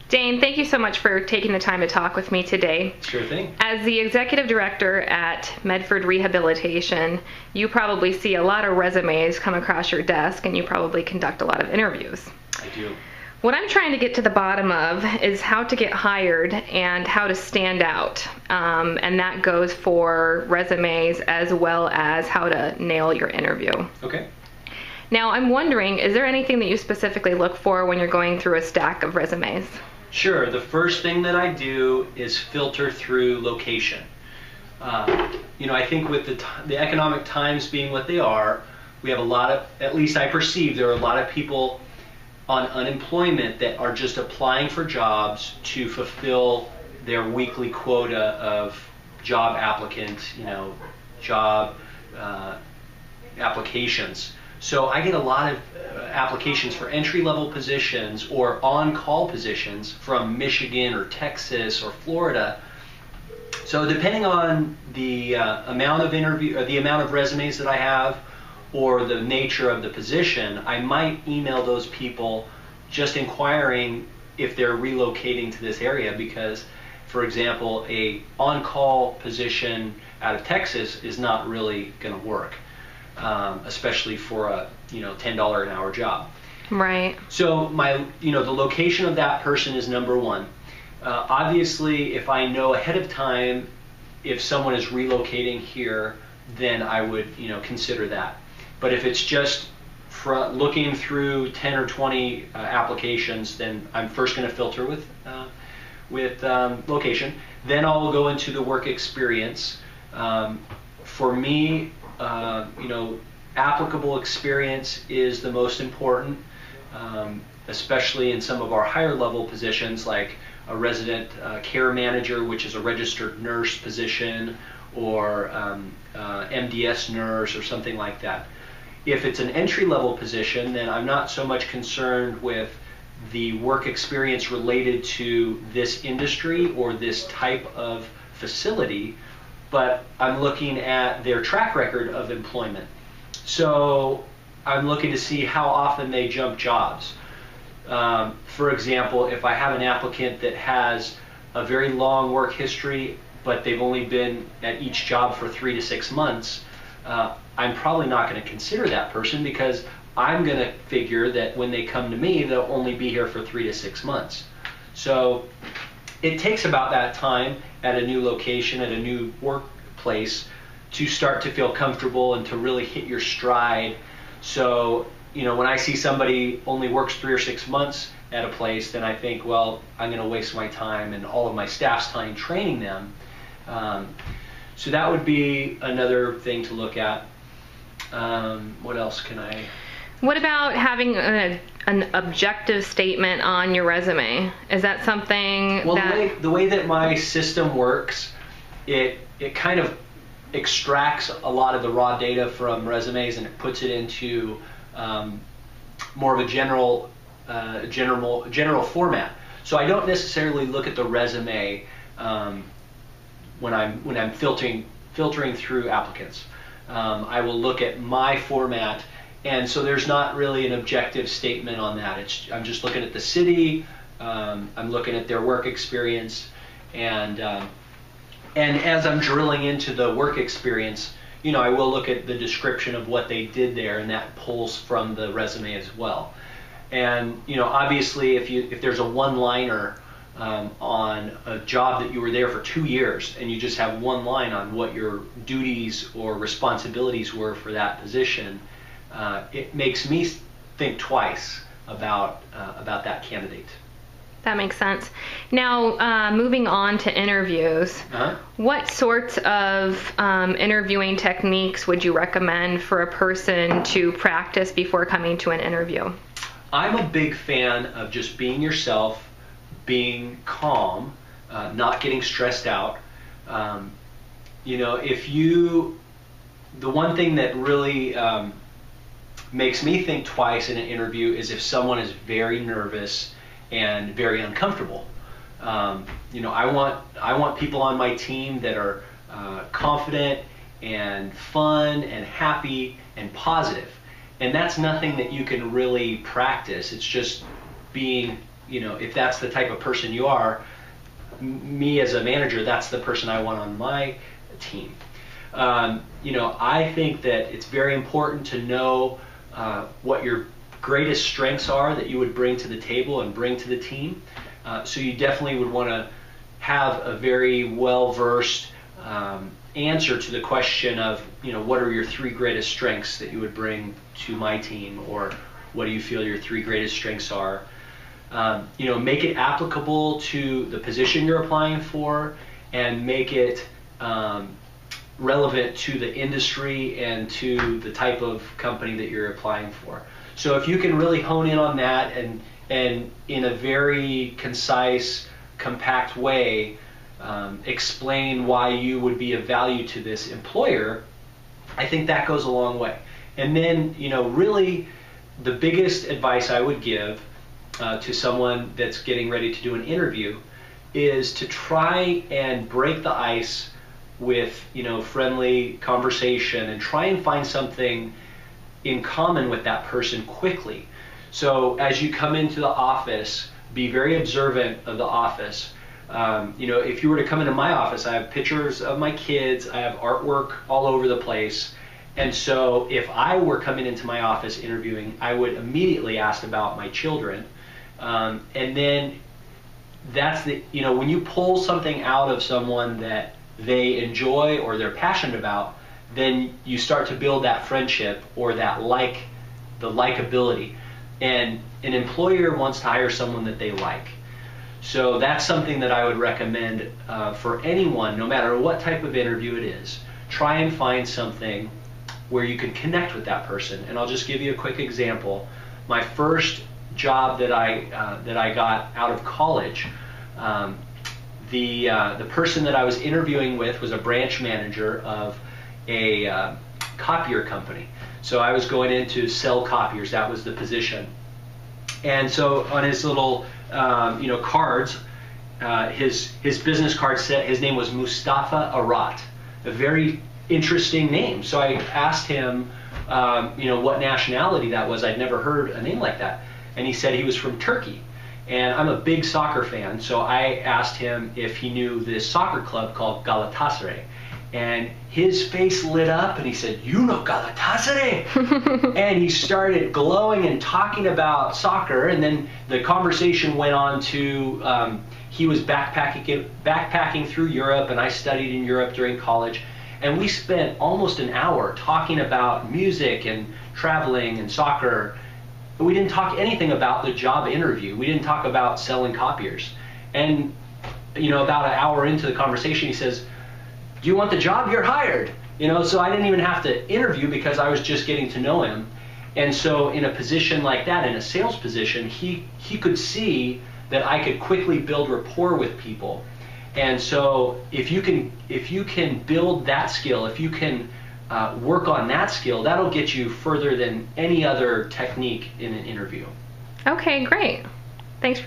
Dane, thank you so much for taking the time to talk with me today. Sure thing. As the executive director at Medford Rehabilitation, you probably see a lot of resumes come across your desk, and you probably conduct a lot of interviews. I do. What I'm trying to get to the bottom of is how to get hired and how to stand out. And that goes for resumes as well as how to nail your interview. Okay. Now, I'm wondering, is there anything that you specifically look for when you're going through a stack of resumes? Sure. The first thing that I do is filter through location. I think with the economic times being what they are, we have a lot of, at least I perceive, there are a lot of people on unemployment that are just applying for jobs to fulfill their weekly quota of job job applications. So I get a lot of applications for entry-level positions or on-call positions from Michigan or Texas or Florida. So depending on the amount of resumes that I have or the nature of the position, I might email those people just inquiring if they're relocating to this area because, for example, a on-call position out of Texas is not really going to work. Especially for a $10 an hour job. Right. So the location of that person is number one. Obviously, if I know ahead of time if someone is relocating here, then I would consider that. But if it's just looking through 10 or 20 applications, then I'm first going to filter with location. Then I'll go into the work experience. For me, applicable experience is the most important, especially in some of our higher level positions like a resident care manager, which is a registered nurse position, or MDS nurse or something like that. If it's an entry level position, then I'm not so much concerned with the work experience related to this industry or this type of facility, but I'm looking at their track record of employment. So I'm looking to see how often they jump jobs. For example, if I have an applicant that has a very long work history, but they've only been at each job for 3 to 6 months, I'm probably not going to consider that person because I'm going to figure that when they come to me, they'll only be here for 3 to 6 months. So it takes about that time at a new location, at a new workplace, to start to feel comfortable and to really hit your stride. So, when I see somebody only works 3 or 6 months at a place, then I think, well, I'm going to waste my time and all of my staff's time training them. So that would be another thing to look at. What else can I... What about having an objective statement on your resume? Is that something the way that my system works, it kind of extracts a lot of the raw data from resumes and it puts it into more of a general format. So I don't necessarily look at the resume when I'm filtering through applicants. I will look at my format, and so there's not really an objective statement on that. I'm just looking at the city, I'm looking at their work experience, and as I'm drilling into the work experience, I will look at the description of what they did there, and that pulls from the resume as well. And obviously, if there's a one-liner on a job that you were there for 2 years, and you just have one line on what your duties or responsibilities were for that position, it makes me think twice about that candidate. That makes sense. Now, moving on to interviews, what sorts of interviewing techniques would you recommend for a person to practice before coming to an interview? I'm a big fan of just being yourself, being calm, not getting stressed out. The one thing that really makes me think twice in an interview is if someone is very nervous and very uncomfortable. I want people on my team that are confident and fun and happy and positive. And that's nothing that you can really practice. It's just being if that's the type of person you are, me as a manager, that's the person I want on my team. I think that it's very important to know what your greatest strengths are that you would bring to the table and bring to the team. So you definitely would want to have a very well-versed answer to the question of, what are your 3 greatest strengths that you would bring to my team, or what do you feel your 3 greatest strengths are? Make it applicable to the position you're applying for, and make it relevant to the industry and to the type of company that you're applying for. So if you can really hone in on that and in a very concise, compact way explain why you would be of value to this employer, I think that goes a long way. And then, really the biggest advice I would give to someone that's getting ready to do an interview is to try and break the ice with, friendly conversation, and try and find something in common with that person quickly. So as you come into the office, be very observant of the office. If you were to come into my office, I have pictures of my kids, I have artwork all over the place. And so if I were coming into my office interviewing, I would immediately ask about my children. And then that's when you pull something out of someone that they enjoy or they're passionate about, then you start to build that friendship or that the likability. And an employer wants to hire someone that they like. So that's something that I would recommend for anyone, no matter what type of interview it is. Try and find something where you can connect with that person. And I'll just give you a quick example. My first job that I got out of college, the person that I was interviewing with was a branch manager of a copier company. So I was going in to sell copiers. That was the position. And so on his little cards, his business card said his name was Mustafa Arat, a very interesting name. So I asked him what nationality that was. I'd never heard a name like that. And he said he was from Turkey. And I'm a big soccer fan, so I asked him if he knew this soccer club called Galatasaray. And his face lit up and he said, "You know Galatasaray?" And he started glowing and talking about soccer. And then the conversation went on to he was backpacking through Europe, and I studied in Europe during college. And we spent almost an hour talking about music and traveling and soccer. But we didn't talk anything about the job interview. We didn't talk about selling copiers. And about an hour into the conversation, he says, "Do you want the job? You're hired." So I didn't even have to interview because I was just getting to know him. And so in a position like that, in a sales position, he could see that I could quickly build rapport with people. And so if you can build that skill, if you can work on that skill, that'll get you further than any other technique in an interview. Okay, great. Thanks for